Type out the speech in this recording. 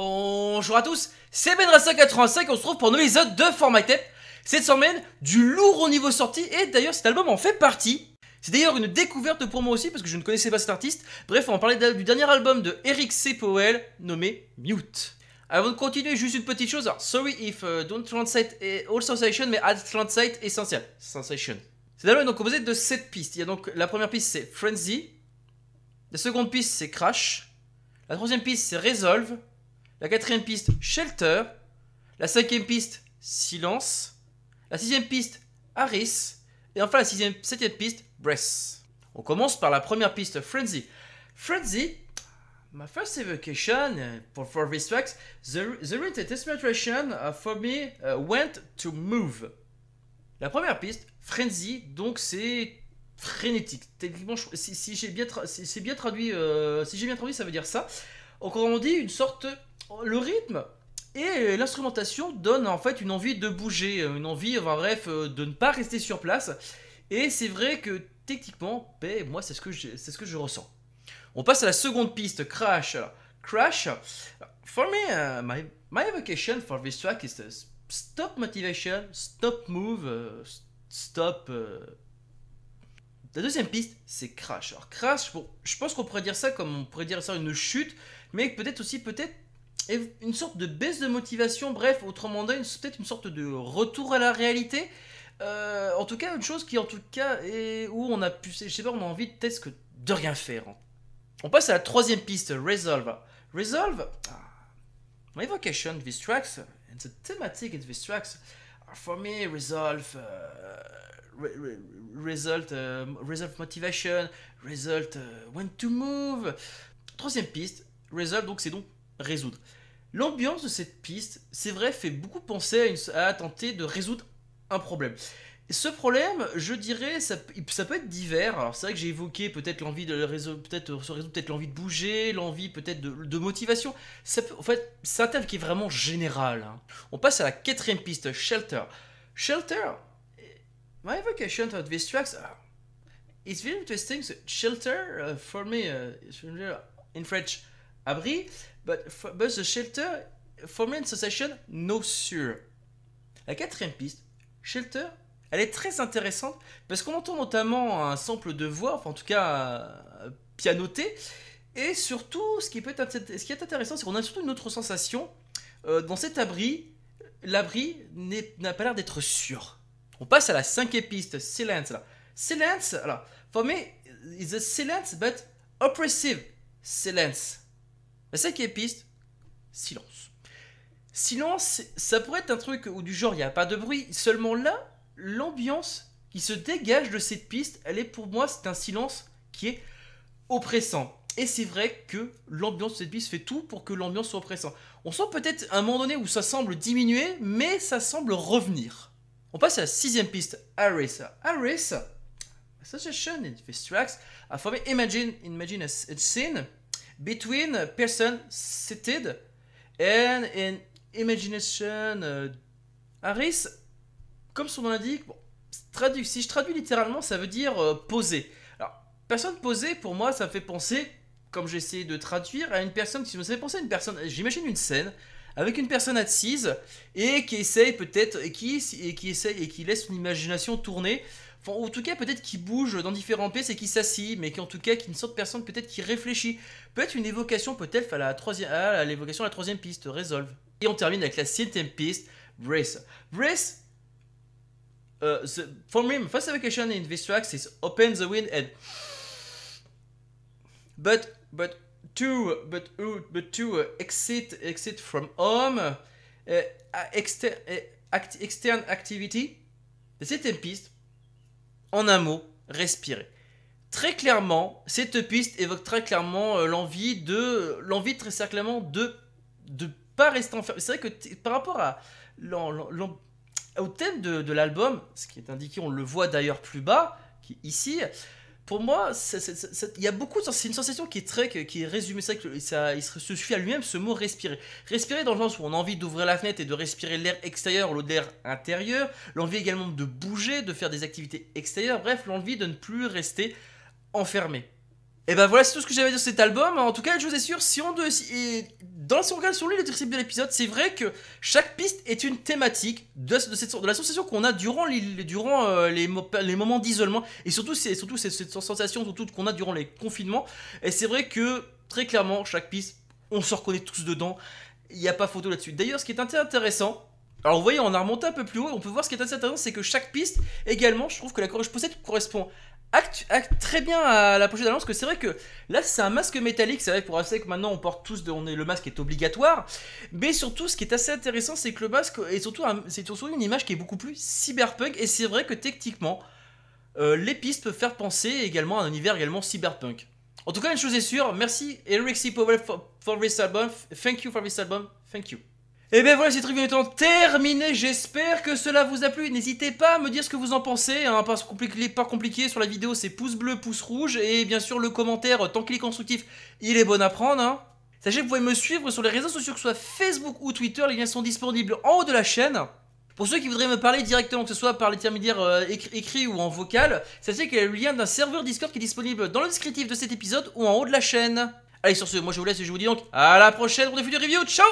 Bonjour à tous, c'est Benrasa85 et on se retrouve pour un nouvel épisode de For My Tape. Cette semaine, du lourd au niveau sorti et d'ailleurs cet album en fait partie. C'est d'ailleurs une découverte pour moi aussi parce que je ne connaissais pas cet artiste. Bref, on va parler du dernier album de Eric C. Powell nommé Mute. Avant de continuer, juste une petite chose. Alors, sorry if don't translate all sensation, mais I translate essential. Sensation. Cet album est donc composé de 7 pistes. Il y a donc la première piste c'est Frenzy. La seconde piste c'est Crash. La troisième piste c'est Resolve. La quatrième piste, Shelter. La cinquième piste, Silence. La sixième piste, Harris. Et enfin la septième piste, Breath. On commence par la première piste, Frenzy. Frenzy, my first evocation for this track, the inspiration for me went to move. La première piste, Frenzy, donc c'est frénétique. Techniquement, si j'ai bien traduit, ça veut dire ça. Encore on dit une sorte. Le rythme et l'instrumentation donnent en fait une envie de bouger, une envie, enfin bref, de ne pas rester sur place. Et c'est vrai que techniquement, ben, moi c'est ce que je ressens. On passe à la seconde piste, Crash. Alors, Crash, for me, my evocation for this track is stop motivation, stop move, stop. La deuxième piste, c'est Crash. Alors Crash, bon, je pense qu'on pourrait dire ça comme on pourrait dire ça une chute, mais peut-être aussi une sorte de baisse de motivation, bref, autrement dit, peut-être une sorte de retour à la réalité. En tout cas, une chose qui, en tout cas, est où on a pu, je sais pas, on a envie peut-être de rien faire. On passe à la troisième piste, Resolve. Resolve, my vocation in these tracks, and the thematic in these tracks, are for me, Resolve, Resolve motivation, Result, when to move. Troisième piste, Resolve, donc c'est donc résoudre. L'ambiance de cette piste, c'est vrai, fait beaucoup penser à tenter de résoudre un problème. Et ce problème, je dirais, ça peut être divers. Alors c'est vrai que j'ai évoqué peut-être l'envie de résoudre, peut-être l'envie de bouger, l'envie peut-être de motivation. Ça peut, en fait, c'est un terme qui est vraiment général. On passe à la quatrième piste, Shelter. Shelter, my vocation of these tracks, it's very interesting. So shelter, for me, in French, abri. But the shelter, for me in sensation, no sûr. La quatrième piste, Shelter, elle est très intéressante parce qu'on entend notamment un sample de voix, enfin en tout cas pianoté, et surtout ce qui est intéressant, c'est qu'on a surtout une autre sensation. Dans cet abri, l'abri n'a pas l'air d'être sûr. On passe à la cinquième piste, Silence. Silence, alors, for me, it's a silence but oppressive silence. La cinquième piste, silence. Silence, ça pourrait être un truc où du genre il n'y a pas de bruit, seulement là, l'ambiance qui se dégage de cette piste, pour moi, c'est un silence qui est oppressant. Et c'est vrai que l'ambiance de cette piste fait tout pour que l'ambiance soit oppressante. On sent peut-être un moment donné où ça semble diminuer, mais ça semble revenir. On passe à la sixième piste, Harris. Harris, association in these tracks, for me, imagine a scene between a person seated and an imagination. Harris, comme son nom l'indique, bon, si je traduis littéralement, ça veut dire poser. Alors, personne posée, pour moi, ça me fait penser, comme j'ai essayé de traduire, à une personne qui me fait penser à une personne. J'imagine une scène avec une personne assise et qui essaye peut-être et qui laisse son imagination tourner. Enfin, en tout cas, peut-être qui bouge dans différentes pièces et qui s'assit, mais qui en tout cas, qui est une sorte de personne peut-être qui réfléchit. Peut-être une évocation peut-être à l'évocation de la troisième piste, Resolve. Et on termine avec la septième piste, Breath. Breath, for me, my first evocation in this track is open the wind and but to exit from home, externe activity. La septième piste, en un mot, respirer. Très clairement, cette piste évoque très clairement l'envie très certainement de pas rester enfermé. C'est vrai que par rapport au thème de l'album, ce qui est indiqué, on le voit d'ailleurs plus bas, qui est ici. Pour moi, il y a beaucoup c'est une sensation qui est résumée, il se suffit à lui-même ce mot respirer. Respirer dans le sens où on a envie d'ouvrir la fenêtre et de respirer l'air extérieur ou l'air intérieur, l'envie également de bouger, de faire des activités extérieures, bref, l'envie de ne plus rester enfermé. Et ben voilà, c'est tout ce que j'avais à dire sur cet album. En tout cas, je vous assure, si on si on regarde sur lui le descriptif de l'épisode, c'est vrai que chaque piste est une thématique de la sensation qu'on a durant les moments d'isolement, et surtout cette sensation surtout qu'on a durant les confinements. Et c'est vrai que très clairement, chaque piste, on se reconnaît tous dedans. Il n'y a pas photo là-dessus. D'ailleurs, ce qui est intéressant, alors vous voyez, on a remonté un peu plus haut, on peut voir ce qui est assez intéressant, c'est que chaque piste, également, je trouve que la couleur que je possède correspond très bien à la pochette d'annonce, que c'est vrai que là c'est un masque métallique, c'est vrai pour assez que maintenant on porte tous, le masque est obligatoire, mais surtout ce qui est assez intéressant c'est que le masque est c'est surtout une image qui est beaucoup plus cyberpunk, et c'est vrai que techniquement les pistes peuvent faire penser également à un univers également cyberpunk. En tout cas, une chose est sûre, merci Eric C. Powell for this album, thank you for this album, thank you. Et bien voilà, cette review étant terminée, j'espère que cela vous a plu. N'hésitez pas à me dire ce que vous en pensez, hein, pas compliqué sur la vidéo, c'est pouce bleu, pouce rouge, et bien sûr le commentaire, tant qu'il est constructif, il est bon à prendre. Hein. Sachez que vous pouvez me suivre sur les réseaux sociaux, que ce soit Facebook ou Twitter, les liens sont disponibles en haut de la chaîne. Pour ceux qui voudraient me parler directement, que ce soit par l'intermédiaire écrit ou en vocal, sachez qu'il y a le lien d'un serveur Discord qui est disponible dans le descriptif de cet épisode ou en haut de la chaîne. Allez, sur ce, moi je vous laisse et je vous dis donc à la prochaine pour des futures reviews, ciao!